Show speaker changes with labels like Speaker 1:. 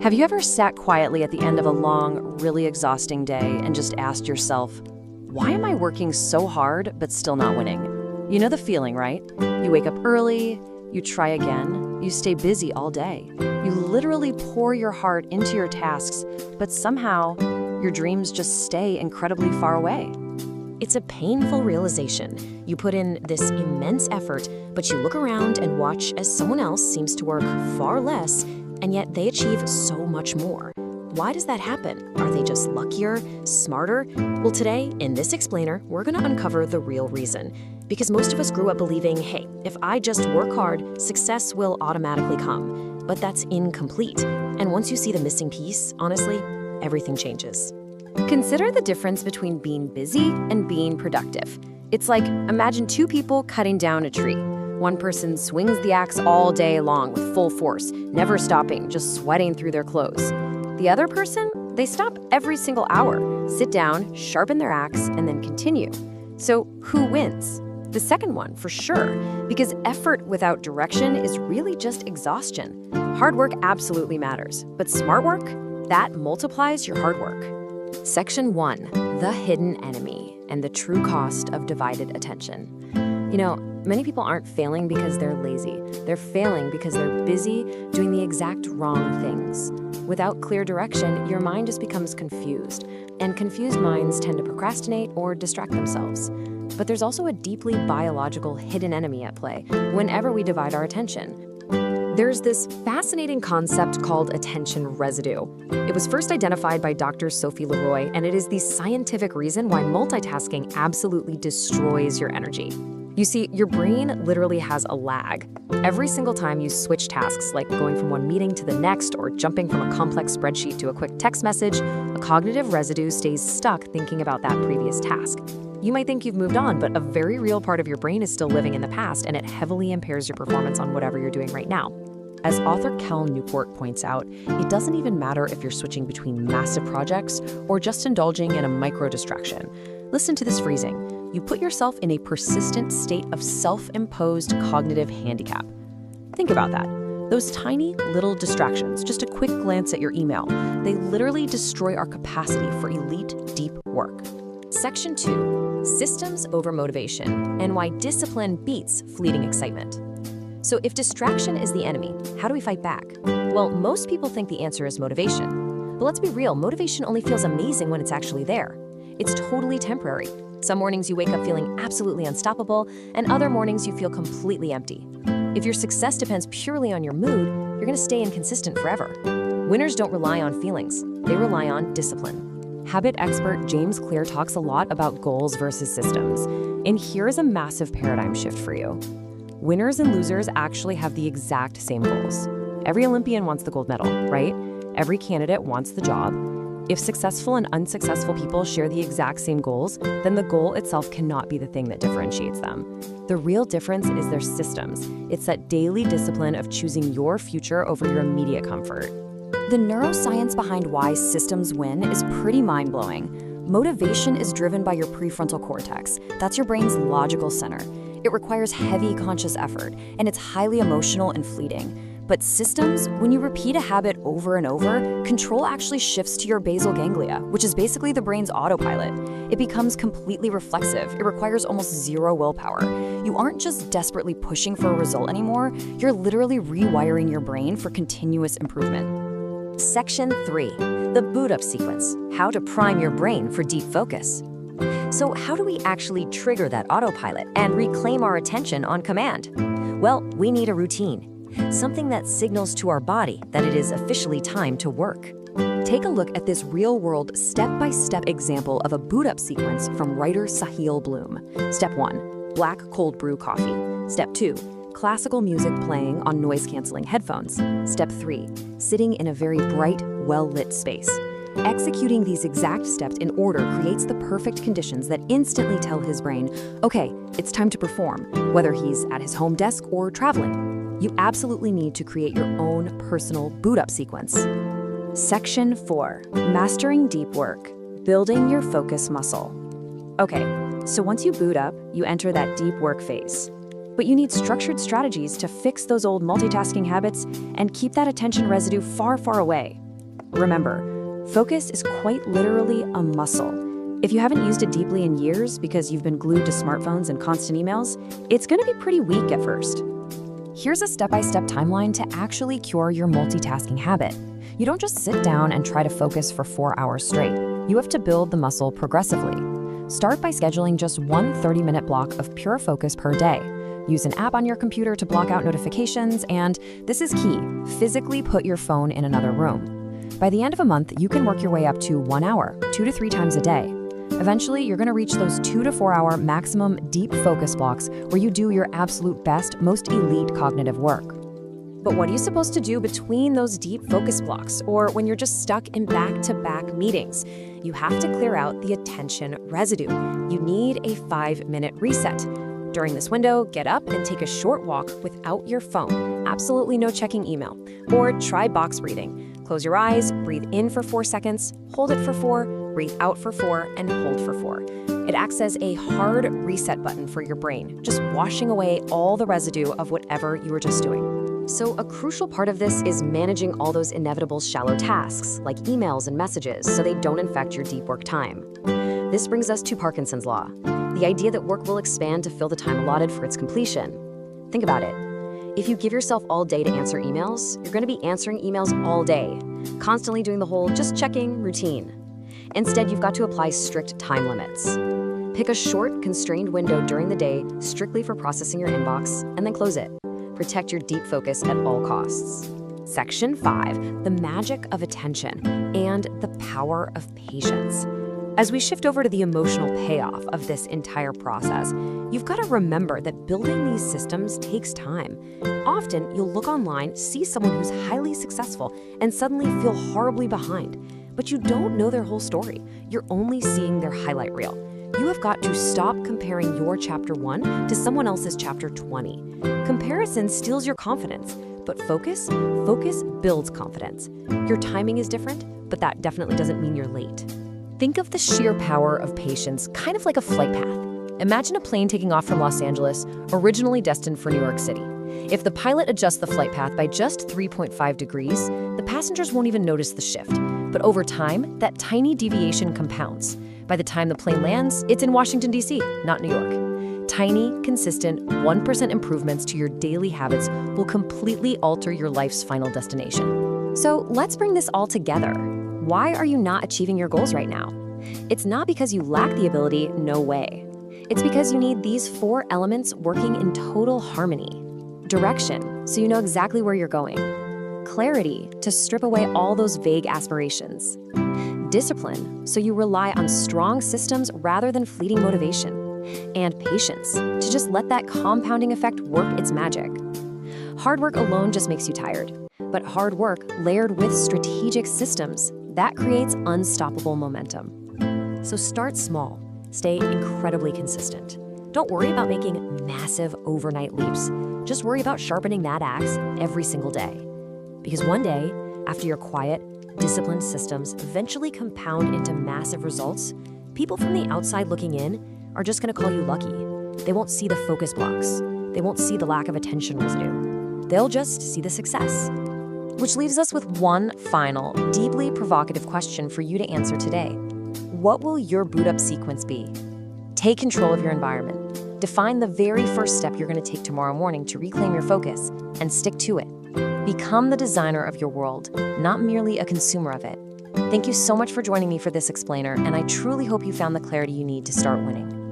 Speaker 1: Have you ever sat quietly at the end of a long, really exhausting day and just asked yourself, why am I working so hard but still not winning? You know the feeling, right? You wake up early, you try again, you stay busy all day. You literally pour your heart into your tasks, but somehow your dreams just stay incredibly far away.
Speaker 2: It's a painful realization. You put in this immense effort, but you look around and watch as someone else seems to work far less, and yet they achieve so much more. Why does that happen? Are they just luckier, smarter? Well, today, in this explainer, we're going to uncover the real reason. Because most of us grew up believing, hey, if I just work hard, success will automatically come. But that's incomplete. And once you see the missing piece, honestly, everything changes.
Speaker 1: Consider the difference between being busy and being productive. It's like, imagine two people cutting down a tree. One person swings the axe all day long with full force, never stopping, just sweating through their clothes. The other person, they stop every single hour, sit down, sharpen their axe, and then continue. So who wins? The second one, for sure, because effort without direction is really just exhaustion. Hard work absolutely matters, but smart work, that multiplies your hard work. Section 1, the hidden enemy and the true cost of divided attention. You know, many people aren't failing because they're lazy. They're failing because they're busy doing the exact wrong things. Without clear direction, your mind just becomes confused, and confused minds tend to procrastinate or distract themselves. But there's also a deeply biological hidden enemy at play whenever we divide our attention. There's this fascinating concept called attention residue. It was first identified by Dr. Sophie Leroy, and it is the scientific reason why multitasking absolutely destroys your energy. You see, your brain literally has a lag. Every single time you switch tasks, like going from one meeting to the next or jumping from a complex spreadsheet to a quick text message, a cognitive residue stays stuck thinking about that previous task. You might think you've moved on, but a very real part of your brain is still living in the past, and it heavily impairs your performance on whatever you're doing right now. As author Cal Newport points out, it doesn't even matter if you're switching between massive projects or just indulging in a micro distraction. Listen to this phrasing. You put yourself in a persistent state of self-imposed cognitive handicap. Think about that. Those tiny little distractions, just a quick glance at your email, they literally destroy our capacity for elite, deep work.
Speaker 2: Section 2, systems over motivation, and why discipline beats fleeting excitement. So if distraction is the enemy, how do we fight back? Well, most people think the answer is motivation. But let's be real, motivation only feels amazing when it's actually there. It's totally temporary. Some mornings you wake up feeling absolutely unstoppable, and other mornings you feel completely empty. If your success depends purely on your mood, you're going to stay inconsistent forever. Winners don't rely on feelings, they rely on discipline.
Speaker 1: Habit expert James Clear talks a lot about goals versus systems, and here's a massive paradigm shift for you. Winners and losers actually have the exact same goals. Every Olympian wants the gold medal, right? Every candidate wants the job. If successful and unsuccessful people share the exact same goals, then the goal itself cannot be the thing that differentiates them. The real difference is their systems. It's that daily discipline of choosing your future over your immediate comfort. The neuroscience behind why systems win is pretty mind-blowing. Motivation is driven by your prefrontal cortex. That's your brain's logical center. It requires heavy conscious effort, and it's highly emotional and fleeting. But systems, when you repeat a habit over and over, control actually shifts to your basal ganglia, which is basically the brain's autopilot. It becomes completely reflexive. It requires almost zero willpower. You aren't just desperately pushing for a result anymore, you're literally rewiring your brain for continuous improvement.
Speaker 2: Section 3, the boot up sequence, how to prime your brain for deep focus. So how do we actually trigger that autopilot and reclaim our attention on command? Well, we need a routine. Something that signals to our body that it is officially time to work. Take a look at this real-world, step-by-step example of a boot-up sequence from writer Sahil Bloom. Step 1, black cold brew coffee. Step 2, classical music playing on noise-canceling headphones. Step 3, sitting in a very bright, well-lit space. Executing these exact steps in order creates the perfect conditions that instantly tell his brain, okay, it's time to perform, whether he's at his home desk or traveling. You absolutely need to create your own personal boot-up sequence. Section 4, mastering deep work, building your focus muscle. Okay, so once you boot up, you enter that deep work phase. But you need structured strategies to fix those old multitasking habits and keep that attention residue far, far away.
Speaker 1: Remember, focus is quite literally a muscle. If you haven't used it deeply in years because you've been glued to smartphones and constant emails, it's going to be pretty weak at first. Here's a step-by-step timeline to actually cure your multitasking habit. You don't just sit down and try to focus for 4 hours straight. You have to build the muscle progressively. Start by scheduling just one 30-minute block of pure focus per day. Use an app on your computer to block out notifications, and this is key, physically put your phone in another room. By the end of a month, you can work your way up to 1 hour, 2 to 3 times a day. Eventually, you're going to reach those 2 to 4 hour maximum deep focus blocks where you do your absolute best, most elite cognitive work. But what are you supposed to do between those deep focus blocks or when you're just stuck in back-to-back meetings? You have to clear out the attention residue. You need a 5-minute reset. During this window, get up and take a short walk without your phone. Absolutely no checking email. Or try box breathing. Close your eyes, breathe in for 4 seconds, hold it for 4, breathe out for 4, and hold for 4. It acts as a hard reset button for your brain, just washing away all the residue of whatever you were just doing. So a crucial part of this is managing all those inevitable shallow tasks, like emails and messages, so they don't infect your deep work time. This brings us to Parkinson's law, the idea that work will expand to fill the time allotted for its completion. Think about it. If you give yourself all day to answer emails, you're going to be answering emails all day, constantly doing the whole just checking routine. Instead, you've got to apply strict time limits. Pick a short, constrained window during the day strictly for processing your inbox, and then close it. Protect your deep focus at all costs. Section 5, the magic of attention and the power of patience. As we shift over to the emotional payoff of this entire process, you've got to remember that building these systems takes time. Often, you'll look online, see someone who's highly successful, and suddenly feel horribly behind. But you don't know their whole story. You're only seeing their highlight reel. You have got to stop comparing your chapter 1 to someone else's chapter 20. Comparison steals your confidence, but focus builds confidence. Your timing is different, but that definitely doesn't mean you're late. Think of the sheer power of patience, kind of like a flight path. Imagine a plane taking off from Los Angeles, originally destined for New York City. If the pilot adjusts the flight path by just 3.5 degrees, the passengers won't even notice the shift. But over time, that tiny deviation compounds. By the time the plane lands, it's in Washington, D.C., not New York. Tiny, consistent, 1% improvements to your daily habits will completely alter your life's final destination. So let's bring this all together. Why are you not achieving your goals right now? It's not because you lack the ability, no way. It's because you need these 4 elements working in total harmony. Direction, so you know exactly where you're going. Clarity, to strip away all those vague aspirations. Discipline, so you rely on strong systems rather than fleeting motivation. And patience, to just let that compounding effect work its magic. Hard work alone just makes you tired, but hard work layered with strategic systems, that creates unstoppable momentum. So start small, stay incredibly consistent. Don't worry about making massive overnight leaps. Just worry about sharpening that axe every single day. Because one day, after your quiet, disciplined systems eventually compound into massive results, people from the outside looking in are just going to call you lucky. They won't see the focus blocks. They won't see the lack of attention residue. They'll just see the success. Which leaves us with one final, deeply provocative question for you to answer today. What will your boot up sequence be? Take control of your environment. Define the very first step you're going to take tomorrow morning to reclaim your focus and stick to it. Become the designer of your world, not merely a consumer of it. Thank you so much for joining me for this explainer, and I truly hope you found the clarity you need to start winning.